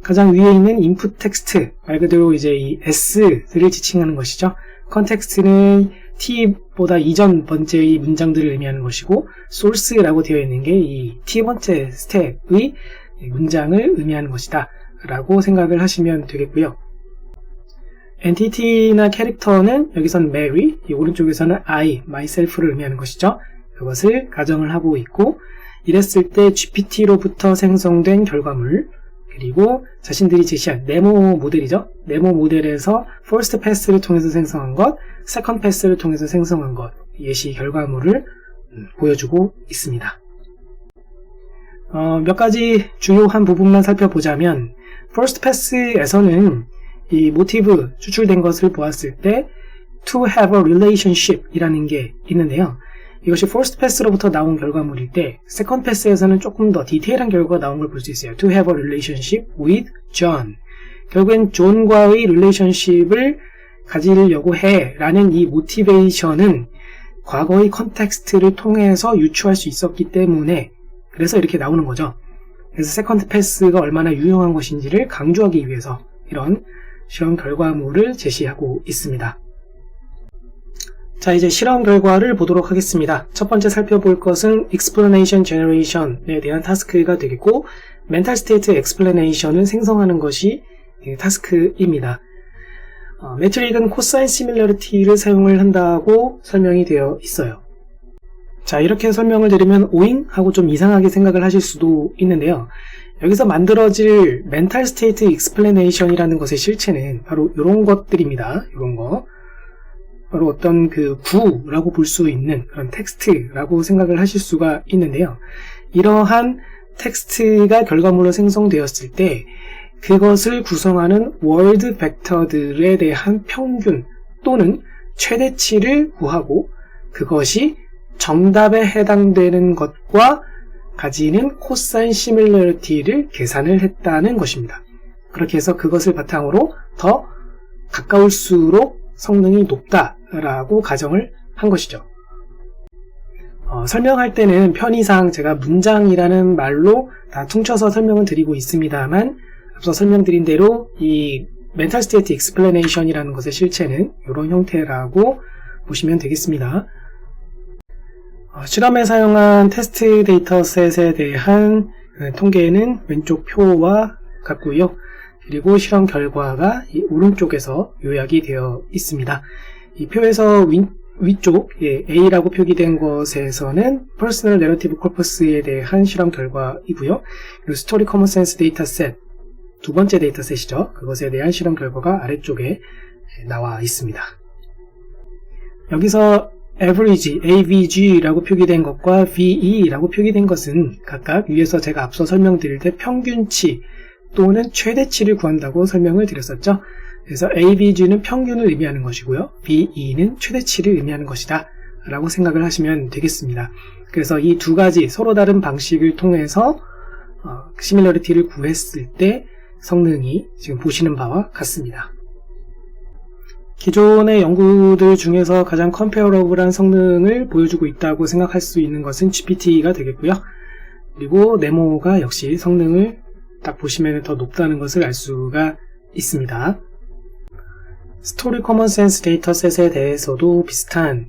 가장 위에 있는 인풋 텍스트, 말 그대로 이제 이 S를 지칭하는 것이죠. 컨텍스트는 T보다 이전 번째의 문장들을 의미하는 것이고 source라고 되어 있는 게 이 T번째 스텝의 문장을 의미하는 것이다 라고 생각을 하시면 되겠고요. 엔티티나 캐릭터는 여기서는 Mary, 이 오른쪽에서는 I, myself를 의미하는 것이죠. 그것을 가정을 하고 있고 이랬을 때 GPT로부터 생성된 결과물 그리고 자신들이 제시한 네모 모델이죠. 네모 모델에서 first pass를 통해서 생성한 것, second pass를 통해서 생성한 것 예시 결과물을 보여주고 있습니다. 몇 가지 주요한 부분만 살펴보자면 first pass에서는 이 모티브 추출된 것을 보았을 때 to have a relationship 이라는 게 있는데요. 이것이 first pass로부터 나온 결과물일 때 second pass에서는 조금 더 디테일한 결과가 나온 걸 볼 수 있어요. To have a relationship with John. 결국엔 존과의 relationship을 가지려고 해 라는 이 모티베이션은 과거의 컨텍스트를 통해서 유추할 수 있었기 때문에 그래서 이렇게 나오는 거죠. 그래서 second pass가 얼마나 유용한 것인지를 강조하기 위해서 이런 실험 결과물을 제시하고 있습니다. 자, 이제 실험 결과를 보도록 하겠습니다. 첫 번째 살펴볼 것은 explanation generation에 대한 타스크가 되겠고 mental state explanation은 생성하는 것이 타스크입니다. 매트릭은 코사인 시밀러리티를 사용을 한다고 설명이 되어 있어요. 자, 이렇게 설명을 드리면 오잉? 하고 좀 이상하게 생각을 하실 수도 있는데요. 여기서 만들어질 mental state explanation이라는 것의 실체는 바로 이런 것들입니다. 이런 거. 바로 어떤 그 구라고 볼 수 있는 그런 텍스트라고 생각을 하실 수가 있는데요. 이러한 텍스트가 결과물로 생성되었을 때 그것을 구성하는 월드 벡터들에 대한 평균 또는 최대치를 구하고 그것이 정답에 해당되는 것과 가지는 코사인 시밀러리티를 계산을 했다는 것입니다. 그렇게 해서 그것을 바탕으로 더 가까울수록 성능이 높다라고 가정을 한 것이죠. 설명할 때는 편의상 제가 문장이라는 말로 다 퉁쳐서 설명을 드리고 있습니다만, 앞서 설명드린 대로 이 멘탈 스테이트 익스플래네이션이라는 것의 실체는 이런 형태라고 보시면 되겠습니다. 실험에 사용한 테스트 데이터셋에 대한 통계는 왼쪽 표와 같고요. 그리고 실험 결과가 이 오른쪽에서 요약이 되어 있습니다. 이 표에서 위쪽 A라고 표기된 것에서는 Personal Narrative Corpus에 대한 실험 결과이고요. 그리고 Story Common Sense 데이터셋, 두 번째 데이터셋이죠. 그것에 대한 실험 결과가 아래쪽에 나와 있습니다. 여기서 average, AVG라고 표기된 것과 VE라고 표기된 것은 각각 위에서 제가 앞서 설명드릴 때 평균치 또는 최대치를 구한다고 설명을 드렸었죠. 그래서 AVG는 평균을 의미하는 것이고요. VE는 최대치를 의미하는 것이다 라고 생각을 하시면 되겠습니다. 그래서 이 두 가지 서로 다른 방식을 통해서 시밀러리티를 구했을 때 성능이 지금 보시는 바와 같습니다. 기존의 연구들 중에서 가장 컴페어러블한 성능을 보여주고 있다고 생각할 수 있는 것은 GPT가 되겠고요. 그리고 네모가 역시 성능을 딱 보시면 더 높다는 것을 알 수가 있습니다. 스토리 커먼 센스 데이터셋에 대해서도 비슷한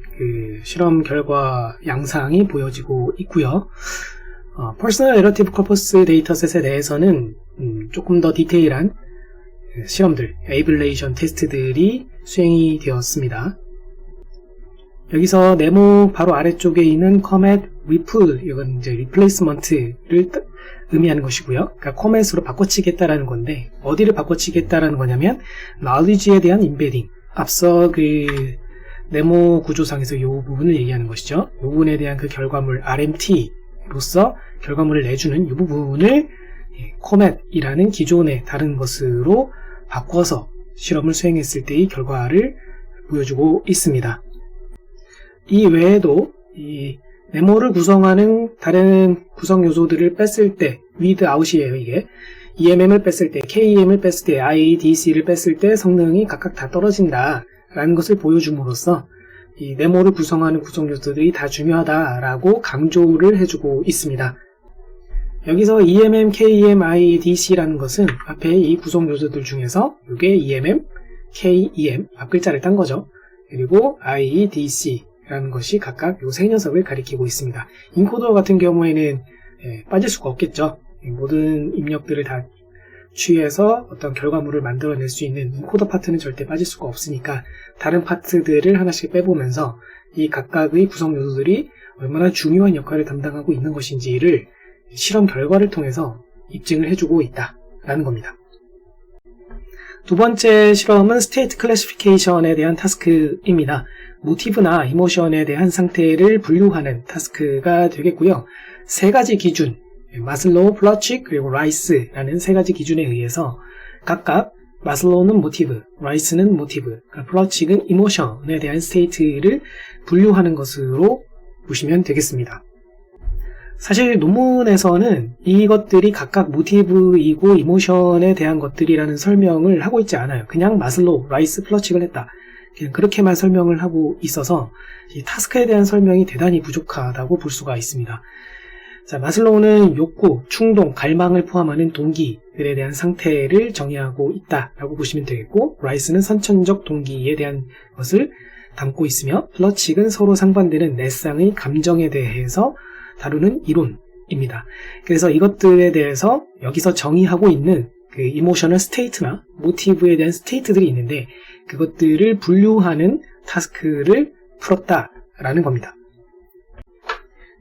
실험 결과 양상이 보여지고 있고요. 퍼스널 내러티브 코퍼스 데이터셋에 대해서는 조금 더 디테일한 실험들, 에이블레이션 테스트들이 수행이 되었습니다. 여기서 네모 바로 아래쪽에 있는 comet ripple, 이건 이제 replacement를 의미하는 것이고요. 그러니까 comet으로 바꿔치겠다라는 건데, 어디를 바꿔치겠다라는 거냐면 knowledge에 대한 embedding. 앞서 네모 구조상에서 이 부분을 얘기하는 것이죠. 이 부분에 대한 그 결과물 RMT로서 결과물을 내주는 이 부분을 comet이라는 기존의 다른 것으로 바꿔서 실험을 수행했을 때의 결과를 보여주고 있습니다. 이 외에도 이 네모를 구성하는 다른 구성 요소들을 뺐을 때, with, out이에요, 이게. EMM을 뺐을 때, KEM을 뺐을 때, IDC를 뺐을 때 성능이 각각 다 떨어진다라는 것을 보여줌으로써 이 네모를 구성하는 구성 요소들이 다 중요하다라고 강조를 해주고 있습니다. 여기서 EMM, KEM, IDC라는 것은 앞에 이 구성 요소들 중에서 이게 EMM, KEM, 앞 글자를 딴 거죠. 그리고 IDC라는 것이 각각 이 세 녀석을 가리키고 있습니다. 인코더 같은 경우에는 빠질 수가 없겠죠. 모든 입력들을 다 취해서 어떤 결과물을 만들어낼 수 있는 인코더 파트는 절대 빠질 수가 없으니까 다른 파트들을 하나씩 빼보면서 이 각각의 구성 요소들이 얼마나 중요한 역할을 담당하고 있는 것인지를 실험 결과를 통해서 입증을 해주고 있다라는 겁니다. 두 번째 실험은 스테이트 클래시피케이션에 대한 타스크입니다. 모티브나 이모션에 대한 상태를 분류하는 타스크가 되겠고요. 세 가지 기준, 마슬로우, 플러칙, 그리고 라이스라는 세 가지 기준에 의해서 각각 마슬로우는 모티브, 라이스는 모티브, 플러칙은 이모션에 대한 스테이트를 분류하는 것으로 보시면 되겠습니다. 사실 논문에서는 이것들이 각각 모티브이고 이모션에 대한 것들이라는 설명을 하고 있지 않아요. 그냥 마슬로우, 라이스, 플러칙을 했다. 그냥 그렇게만 설명을 하고 있어서 이 타스크에 대한 설명이 대단히 부족하다고 볼 수가 있습니다. 자, 마슬로우는 욕구, 충동, 갈망을 포함하는 동기들에 대한 상태를 정의하고 있다라고 보시면 되겠고, 라이스는 선천적 동기에 대한 것을 담고 있으며, 플러칙은 서로 상반되는 내상의 감정에 대해서 다루는 이론입니다. 그래서 이것들에 대해서 여기서 정의하고 있는 그 이모셔널 스테이트나 모티브에 대한 스테이트들이 있는데 그것들을 분류하는 타스크를 풀었다라는 겁니다.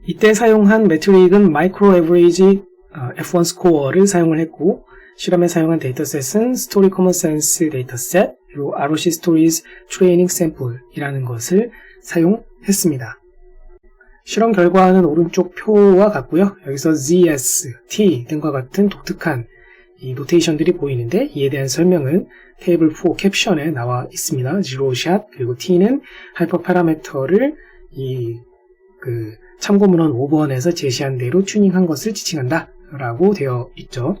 이때 사용한 매트릭은 마이크로 에버리지 F1 스코어를 사용을 했고 실험에 사용한 데이터셋은 스토리 커먼 센스 데이터셋 그리고 ROC 스토리즈 트레이닝 샘플이라는 것을 사용했습니다. 실험 결과는 오른쪽 표와 같고요. 여기서 ZS, T 등과 같은 독특한 이 노테이션들이 보이는데 이에 대한 설명은 테이블 4 캡션에 나와 있습니다. 제로 샷 그리고 T는 하이퍼 파라미터를 이 그 참고문헌 5번에서 제시한 대로 튜닝한 것을 지칭한다 라고 되어 있죠.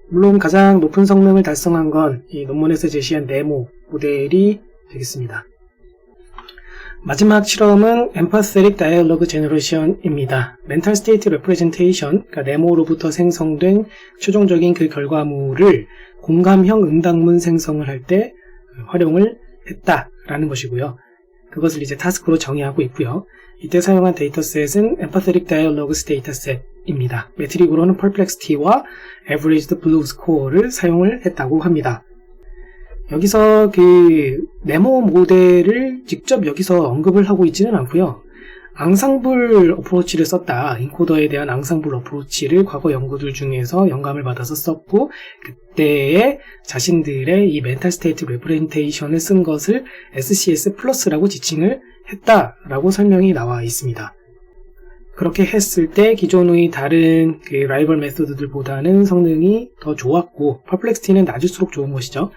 물론 가장 높은 성능을 달성한 건 이 논문에서 제시한 네모 모델이 되겠습니다. 마지막 실험은 Empathetic Dialogue Generation입니다. Mental State Representation, 그러니까 네모로부터 생성된 최종적인 그 결과물을 공감형 응답문 생성을 할 때 활용을 했다라는 것이고요. 그것을 이제 타스크로 정의하고 있고요. 이때 사용한 데이터셋은 Empathetic Dialogues 데이터셋입니다. 매트릭으로는 Perplexity와 Averaged Blue Score를 사용을 했다고 합니다. 여기서 그 네모 모델을 직접 여기서 언급을 하고 있지는 않고요. 앙상블 어프로치를 썼다. 인코더에 대한 앙상블 어프로치를 과거 연구들 중에서 영감을 받아서 썼고 그때의 자신들의 이 멘탈 스테이트 레프레젠테이션을 쓴 것을 SCS 플러스라고 지칭을 했다라고 설명이 나와 있습니다. 그렇게 했을 때 기존의 다른 그 라이벌 메소드들보다는 성능이 더 좋았고 퍼플렉시티는 낮을수록 좋은 것이죠.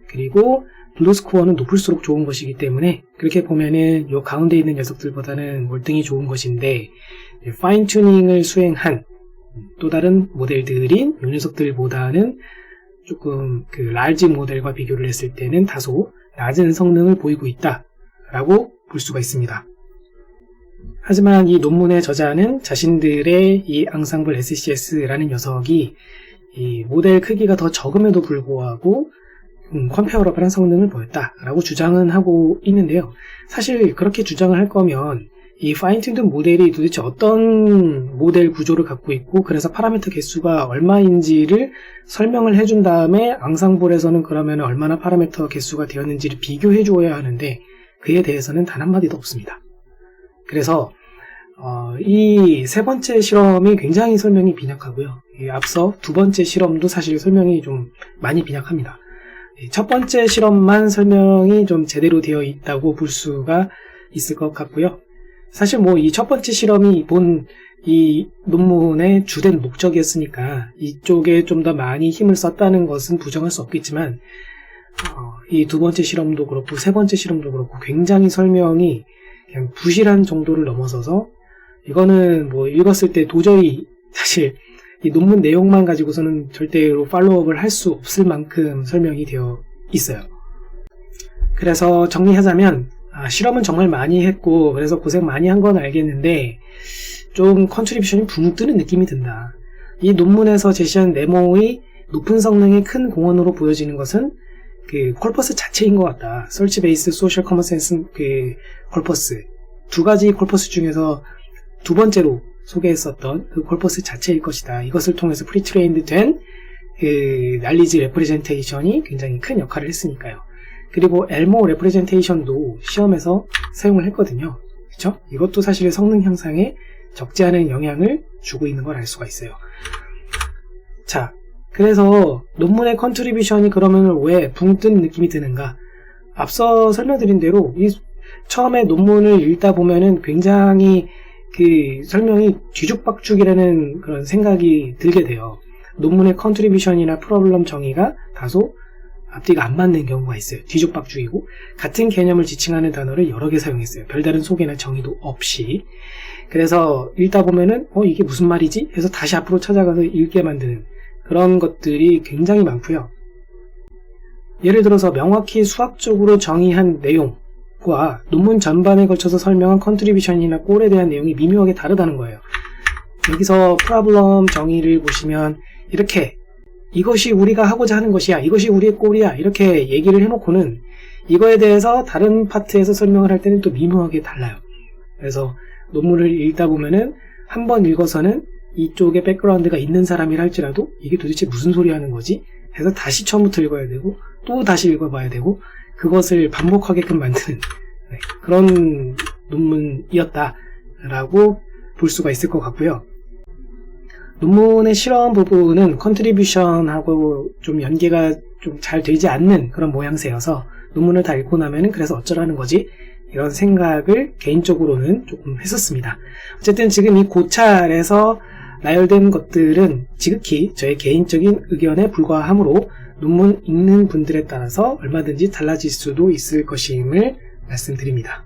그리고 블루스코어는 높을수록 좋은 것이기 때문에 그렇게 보면은 요 가운데 있는 녀석들보다는 월등히 좋은 것인데 파인 튜닝을 수행한 또 다른 모델들인 요 녀석들보다는 조금 그 large 모델과 비교를 했을 때는 다소 낮은 성능을 보이고 있다라고 볼 수가 있습니다. 하지만 이 논문의 저자는 자신들의 이 앙상블 SCS라는 녀석이 이 모델 크기가 더 적음에도 불구하고 컴페어러블한 성능을 보였다라고 주장은 하고 있는데요. 사실 그렇게 주장을 할 거면 이 파인튠드 모델이 도대체 어떤 모델 구조를 갖고 있고 그래서 파라미터 개수가 얼마인지를 설명을 해준 다음에 앙상블에서는 그러면 얼마나 파라미터 개수가 되었는지를 비교해 주어야 하는데 그에 대해서는 단 한마디도 없습니다. 그래서 이 세 번째 실험이 굉장히 설명이 빈약하고요. 앞서 두 번째 실험도 사실 설명이 좀 많이 빈약합니다. 첫 번째 실험만 설명이 좀 제대로 되어 있다고 볼 수가 있을 것 같고요. 사실 뭐 이 첫 번째 실험이 본 이 논문의 주된 목적이었으니까 이쪽에 좀 더 많이 힘을 썼다는 것은 부정할 수 없겠지만 이 두 번째 실험도 그렇고 세 번째 실험도 그렇고 굉장히 설명이 그냥 부실한 정도를 넘어서서 이거는 뭐 읽었을 때 도저히 사실 이 논문 내용만 가지고서는 절대로 팔로우업을 할 수 없을 만큼 설명이 되어 있어요. 그래서 정리하자면 실험은 정말 많이 했고 그래서 고생 많이 한 건 알겠는데 좀 컨트리뷰션이 붕 뜨는 느낌이 든다. 이 논문에서 제시한 네모의 높은 성능의 큰 공헌으로 보여지는 것은 그 콜퍼스 자체인 것 같다. 설치 베이스 소셜 커먼 센스 그 콜퍼스 두 가지 콜퍼스 중에서 두 번째로 소개했었던 그 콜퍼스 자체일 것이다. 이것을 통해서 프리트레인드 된 그 날리지 레프레젠테이션이 굉장히 큰 역할을 했으니까요. 그리고 엘모 레프레젠테이션도 시험에서 사용을 했거든요. 그렇죠? 이것도 사실 성능 향상에 적지 않은 영향을 주고 있는 걸 알 수가 있어요. 자, 그래서 논문의 컨트리뷰션이 그러면 왜 붕 뜬 느낌이 드는가? 앞서 설명드린 대로 이 처음에 논문을 읽다 보면은 굉장히 그 설명이 뒤죽박죽이라는 그런 생각이 들게 돼요. 논문의 컨트리뷰션이나 프로블럼 정의가 다소 앞뒤가 안 맞는 경우가 있어요. 뒤죽박죽이고 같은 개념을 지칭하는 단어를 여러 개 사용했어요. 별다른 소개나 정의도 없이. 그래서 읽다 보면은 이게 무슨 말이지? 해서 다시 앞으로 찾아가서 읽게 만드는 그런 것들이 굉장히 많고요. 예를 들어서 명확히 수학적으로 정의한 내용과 논문 전반에 걸쳐서 설명한 컨트리뷰션이나 골에 대한 내용이 미묘하게 다르다는 거예요. 여기서 프로블럼 정의를 보시면 이렇게 이것이 우리가 하고자 하는 것이야, 이것이 우리의 골이야 이렇게 얘기를 해놓고는 이거에 대해서 다른 파트에서 설명을 할 때는 또 미묘하게 달라요. 그래서 논문을 읽다 보면은 한 번 읽어서는 이쪽에 백그라운드가 있는 사람이라 할지라도 이게 도대체 무슨 소리 하는 거지? 해서 다시 처음부터 읽어야 되고 또 다시 읽어봐야 되고 그것을 반복하게끔 만드는 그런 논문이었다라고 볼 수가 있을 것 같고요. 논문의 실험 부분은 컨트리뷰션하고 좀 연계가 좀 잘 되지 않는 그런 모양새여서 논문을 다 읽고 나면은 그래서 어쩌라는 거지? 이런 생각을 개인적으로는 조금 했었습니다. 어쨌든 지금 이 고찰에서 나열된 것들은 지극히 저의 개인적인 의견에 불과하므로 논문 읽는 분들에 따라서 얼마든지 달라질 수도 있을 것임을 말씀드립니다.